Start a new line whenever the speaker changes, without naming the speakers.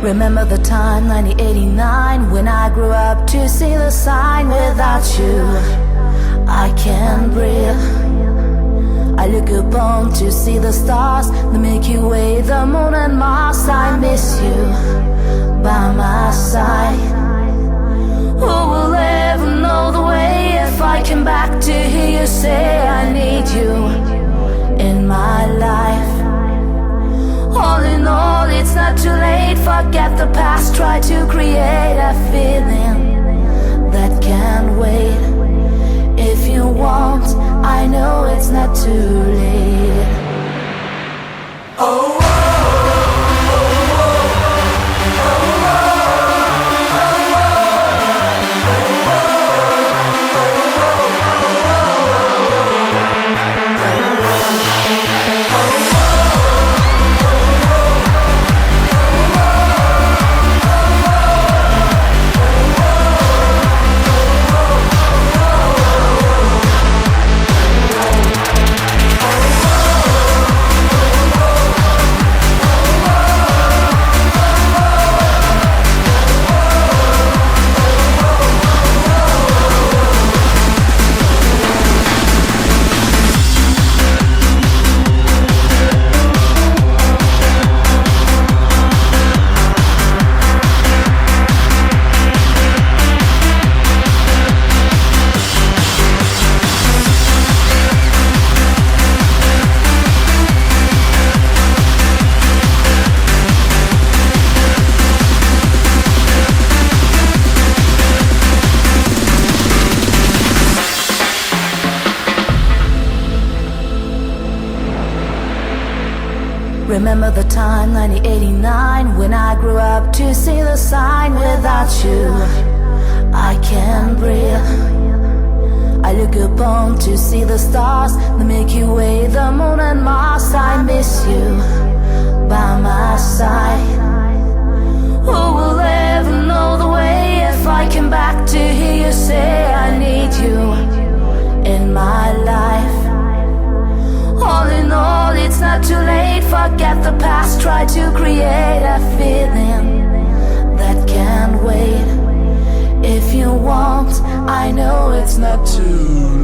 Remember the time, 1989, when I grew up to see the sign. Without you, I can't breathe. I look upon to see the stars, the Milky Way, the moon and Mars. I miss you by my side. Who will ever know the way if I came back to hear you say I need you in my life? All in all, it's not too late. Forget the past, try to create a feeling that can't wait. If you want, I know it's not too late. Oh. Remember the time, 1989, when I grew up to see the sign. Without you, I can't breathe. I look upon to see the stars, the Milky Way, the moon and Mars. I miss you by my side. Who will ever know the way if I came back to hear you say I need you in my life? All in all, it's not too late. Forget the past, try to create a feeling that can't wait. If you want, I know it's not too late.